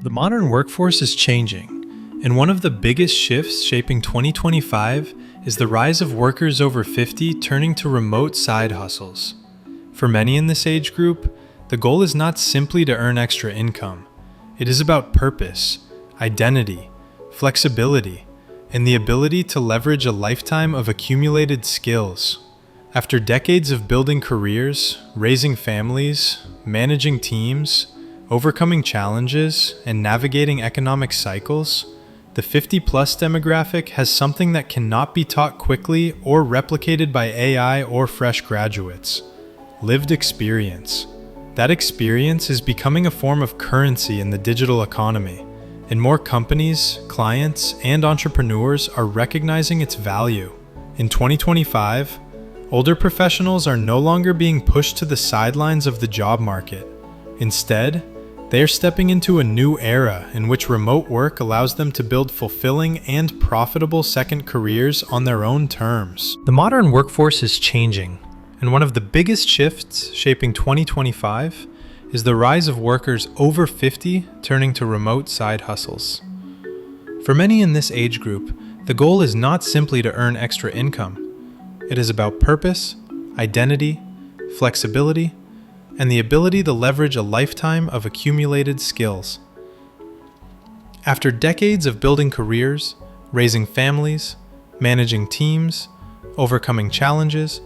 The modern workforce is changing, and one of the biggest shifts shaping 2025 is the rise of workers over 50 turning to remote side hustles. For many in this age group, the goal is not simply to earn extra income. It is about purpose, identity, flexibility, and the ability to leverage a lifetime of accumulated skills. After decades of building careers, raising families, managing teams, overcoming challenges, and navigating economic cycles, the 50-plus demographic has something that cannot be taught quickly or replicated by AI or fresh graduates: lived experience. That experience is becoming a form of currency in the digital economy, and more companies, clients, and entrepreneurs are recognizing its value. In 2025, older professionals are no longer being pushed to the sidelines of the job market. Instead, they are stepping into a new era in which remote work allows them to build fulfilling and profitable second careers on their own terms. The modern workforce is changing, and one of the biggest shifts shaping 2025 is the rise of workers over 50 turning to remote side hustles. For many in this age group, the goal is not simply to earn extra income. It is about purpose, identity, flexibility, and the ability to leverage a lifetime of accumulated skills. After decades of building careers, raising families, managing teams, overcoming challenges,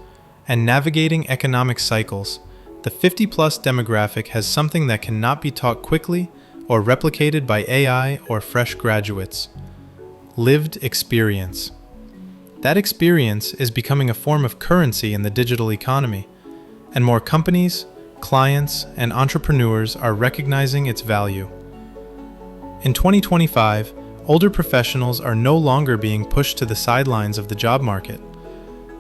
and navigating economic cycles, the 50-plus demographic has something that cannot be taught quickly or replicated by AI or fresh graduates: lived experience. That experience is becoming a form of currency in the digital economy, and more companies, clients, and entrepreneurs are recognizing its value. In 2025, older professionals are no longer being pushed to the sidelines of the job market.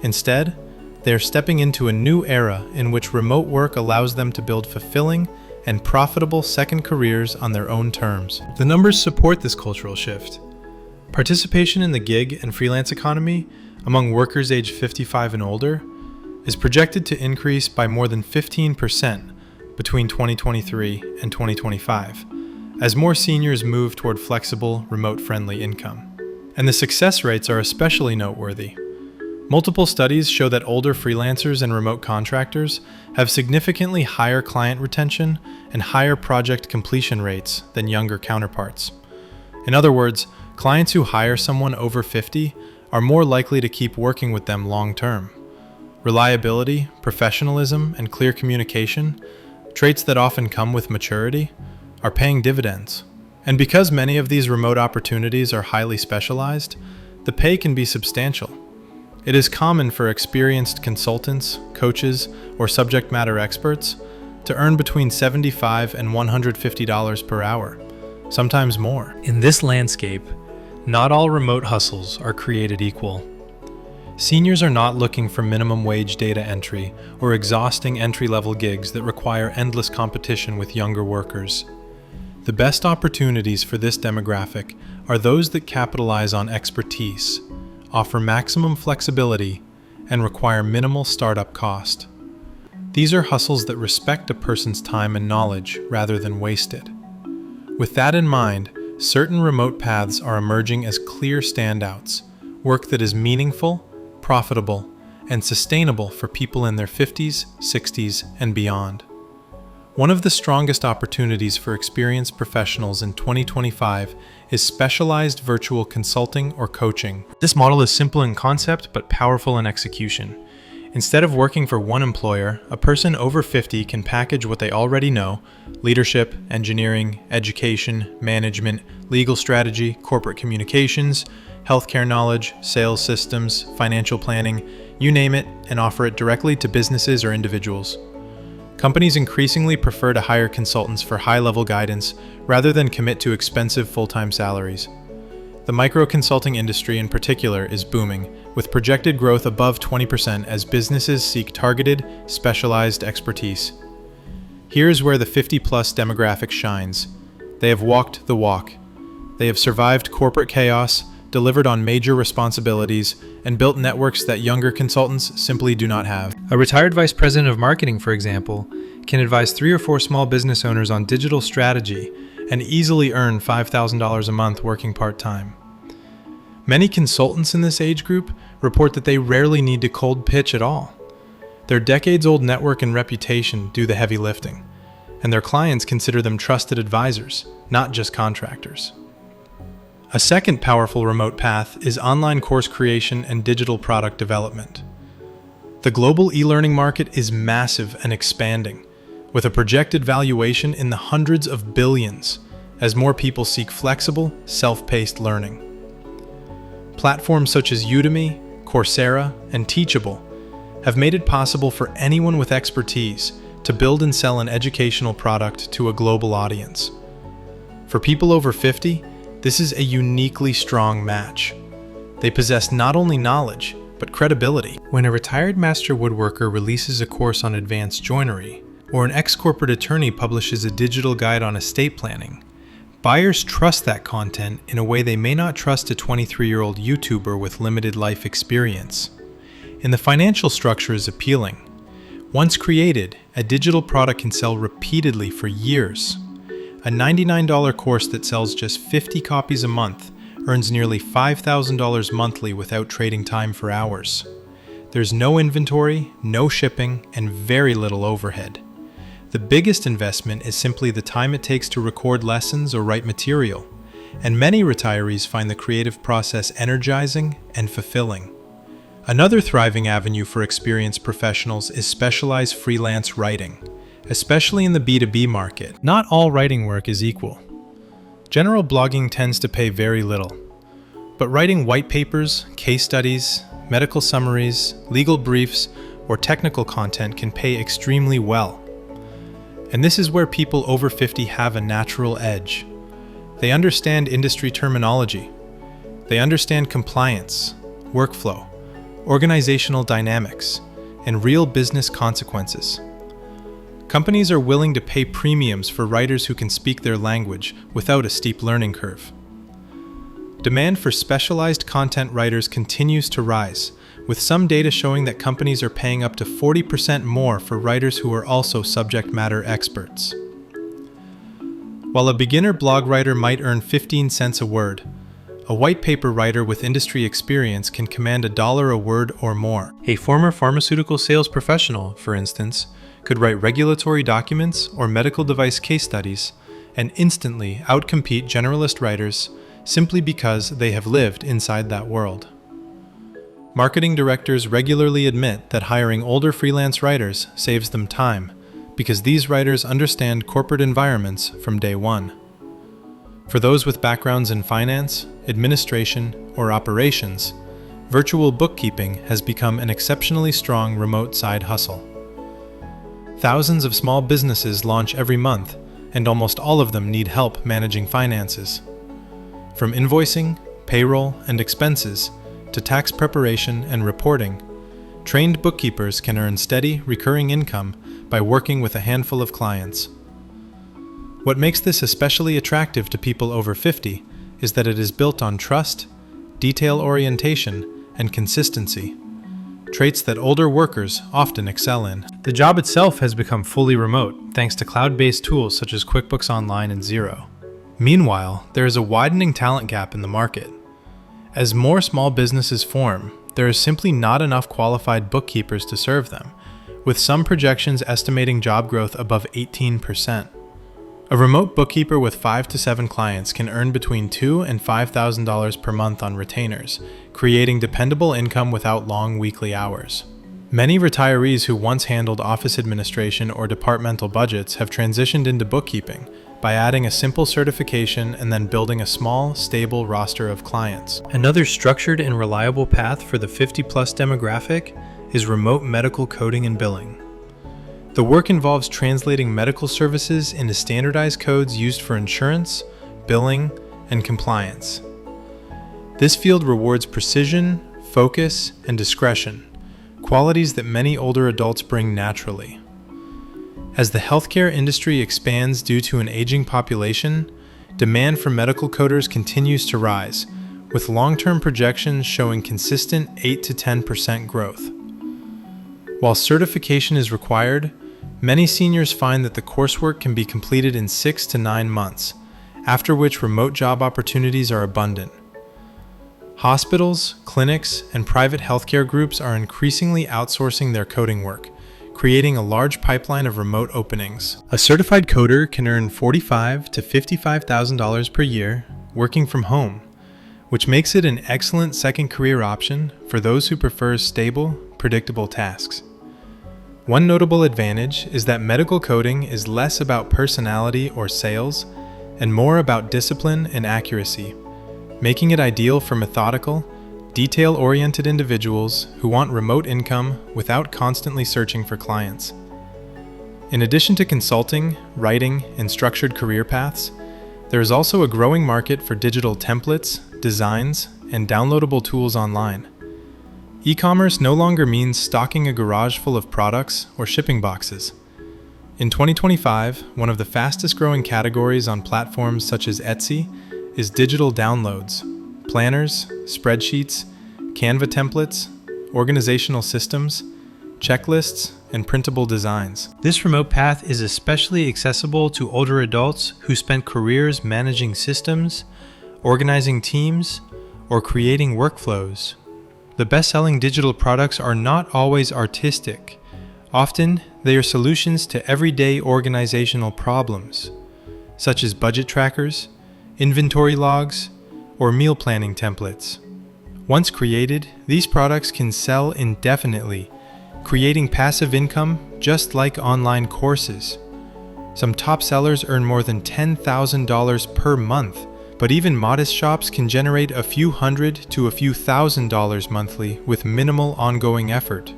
Instead, they are stepping into a new era in which remote work allows them to build fulfilling and profitable second careers on their own terms. The numbers support this cultural shift. Participation in the gig and freelance economy among workers aged 55 and older is projected to increase by more than 15% between 2023 and 2025, as more seniors move toward flexible, remote-friendly income. And the success rates are especially noteworthy. Multiple studies show that older freelancers and remote contractors have significantly higher client retention and higher project completion rates than younger counterparts. In other words, clients who hire someone over 50 are more likely to keep working with them long-term. Reliability, professionalism, and clear communication, traits that often come with maturity, are paying dividends. And because many of these remote opportunities are highly specialized, the pay can be substantial. It is common for experienced consultants, coaches, or subject matter experts to earn between $75 and $150 per hour, sometimes more. In this landscape, not all remote hustles are created equal. Seniors are not looking for minimum wage data entry or exhausting entry-level gigs that require endless competition with younger workers. The best opportunities for this demographic are those that capitalize on expertise, offer maximum flexibility, and require minimal startup cost. These are hustles that respect a person's time and knowledge rather than waste it. With that in mind, certain remote paths are emerging as clear standouts, work that is meaningful, profitable, and sustainable for people in their 50s, 60s, and beyond. One of the strongest opportunities for experienced professionals in 2025 is specialized virtual consulting or coaching. This model is simple in concept but powerful in execution. Instead of working for one employer, a person over 50 can package what they already know: leadership, engineering, education, management, legal strategy, corporate communications, healthcare knowledge, sales systems, financial planning, you name it, and offer it directly to businesses or individuals. Companies increasingly prefer to hire consultants for high-level guidance rather than commit to expensive full-time salaries. The micro-consulting industry in particular is booming, with projected growth above 20% as businesses seek targeted, specialized expertise. Here is where the 50-plus demographic shines. They have walked the walk. They have survived corporate chaos, delivered on major responsibilities, and built networks that younger consultants simply do not have. A retired vice president of marketing, for example, can advise 3 or 4 small business owners on digital strategy and easily earn $5,000 a month working part-time. Many consultants in this age group report that they rarely need to cold pitch at all. Their decades-old network and reputation do the heavy lifting, and their clients consider them trusted advisors, not just contractors. A second powerful remote path is online course creation and digital product development. The global e-learning market is massive and expanding, with a projected valuation in the hundreds of billions as more people seek flexible, self-paced learning. Platforms such as Udemy, Coursera, and Teachable have made it possible for anyone with expertise to build and sell an educational product to a global audience. For people over 50, this is a uniquely strong match. They possess not only knowledge, but credibility. When a retired master woodworker releases a course on advanced joinery, or an ex-corporate attorney publishes a digital guide on estate planning, buyers trust that content in a way they may not trust a 23-year-old YouTuber with limited life experience. And the financial structure is appealing. Once created, a digital product can sell repeatedly for years. A $99 course that sells just 50 copies a month earns nearly $5,000 monthly without trading time for hours. There's no inventory, no shipping, and very little overhead. The biggest investment is simply the time it takes to record lessons or write material, and many retirees find the creative process energizing and fulfilling. Another thriving avenue for experienced professionals is specialized freelance writing, especially in the B2B market. Not all writing work is equal. General blogging tends to pay very little, but writing white papers, case studies, medical summaries, legal briefs, or technical content can pay extremely well. And this is where people over 50 have a natural edge. They understand industry terminology. They understand compliance, workflow, organizational dynamics, and real business consequences. Companies are willing to pay premiums for writers who can speak their language without a steep learning curve. Demand for specialized content writers continues to rise, with some data showing that companies are paying up to 40% more for writers who are also subject matter experts. While a beginner blog writer might earn 15 cents a word, a white paper writer with industry experience can command $1 a word or more. A former pharmaceutical sales professional, for instance, could write regulatory documents or medical device case studies and instantly outcompete generalist writers simply because they have lived inside that world. Marketing directors regularly admit that hiring older freelance writers saves them time because these writers understand corporate environments from day one. For those with backgrounds in finance, administration, or operations, virtual bookkeeping has become an exceptionally strong remote side hustle. Thousands of small businesses launch every month, and almost all of them need help managing finances. From invoicing, payroll, and expenses, to tax preparation and reporting, trained bookkeepers can earn steady, recurring income by working with a handful of clients. What makes this especially attractive to people over 50 is that it is built on trust, detail orientation, and consistency, traits that older workers often excel in. The job itself has become fully remote thanks to cloud-based tools such as QuickBooks Online and Xero. Meanwhile, there is a widening talent gap in the market. As more small businesses form, there is simply not enough qualified bookkeepers to serve them, with some projections estimating job growth above 18%. A remote bookkeeper with 5 to 7 clients can earn between $2,000 and $5,000 per month on retainers, creating dependable income without long weekly hours. Many retirees who once handled office administration or departmental budgets have transitioned into bookkeeping by adding a simple certification and then building a small, stable roster of clients. Another structured and reliable path for the 50-plus demographic is remote medical coding and billing. The work involves translating medical services into standardized codes used for insurance, billing, and compliance. This field rewards precision, focus, and discretion, qualities that many older adults bring naturally. As the healthcare industry expands due to an aging population, demand for medical coders continues to rise, with long-term projections showing consistent 8 to 10% growth. While certification is required, Many seniors find that the coursework can be completed in 6 to 9 months, after which remote job opportunities are abundant. Hospitals, clinics, and private healthcare groups are increasingly outsourcing their coding work, creating a large pipeline of remote openings. A certified coder can earn $45,000 to $55,000 per year working from home, which makes it an excellent second career option for those who prefer stable, predictable tasks. One notable advantage is that medical coding is less about personality or sales and more about discipline and accuracy, making it ideal for methodical, detail-oriented individuals who want remote income without constantly searching for clients. In addition to consulting, writing, and structured career paths, there is also a growing market for digital templates, designs, and downloadable tools online. E-commerce no longer means stocking a garage full of products or shipping boxes. In 2025, one of the fastest-growing categories on platforms such as Etsy is digital downloads, planners, spreadsheets, Canva templates, organizational systems, checklists, and printable designs. This remote path is especially accessible to older adults who spent careers managing systems, organizing teams, or creating workflows. The best-selling digital products are not always artistic. Often, they are solutions to everyday organizational problems, such as budget trackers, inventory logs, or meal planning templates. Once created, these products can sell indefinitely, creating passive income just like online courses. Some top sellers earn more than $10,000 per month, but even modest shops can generate a few hundred to a few $1,000s monthly with minimal ongoing effort.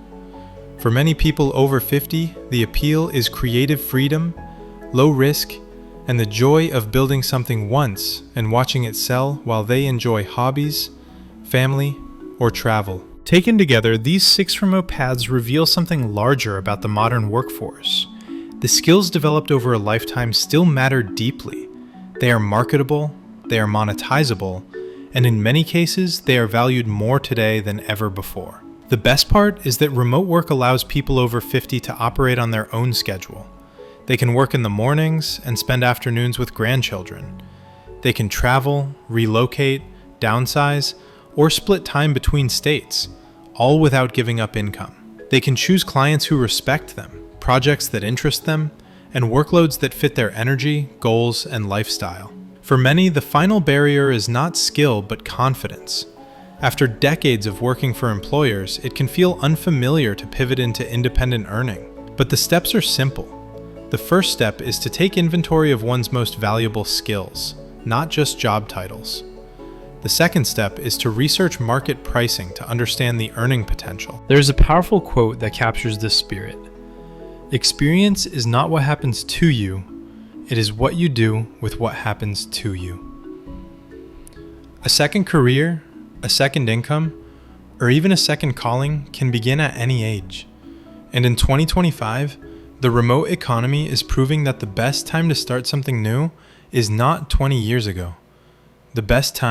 For many people over 50, the appeal is creative freedom, low risk, and the joy of building something once and watching it sell while they enjoy hobbies, family, or travel. Taken together, these 6 remote paths reveal something larger about the modern workforce. The skills developed over a lifetime still matter deeply. They are marketable, they are monetizable, and in many cases, they are valued more today than ever before. The best part is that remote work allows people over 50 to operate on their own schedule. They can work in the mornings and spend afternoons with grandchildren. They can travel, relocate, downsize, or split time between states, all without giving up income. They can choose clients who respect them, projects that interest them, and workloads that fit their energy, goals, and lifestyle. For many, the final barrier is not skill but confidence. After decades of working for employers, it can feel unfamiliar to pivot into independent earning. But the steps are simple. The first step is to take inventory of one's most valuable skills, not just job titles. The second step is to research market pricing to understand the earning potential. There is a powerful quote that captures this spirit. Experience is not what happens to you, it is what you do with what happens to you. A second career, a second income, or even a second calling can begin at any age. And in 2025, the remote economy is proving that the best time to start something new is not 20 years ago. The best time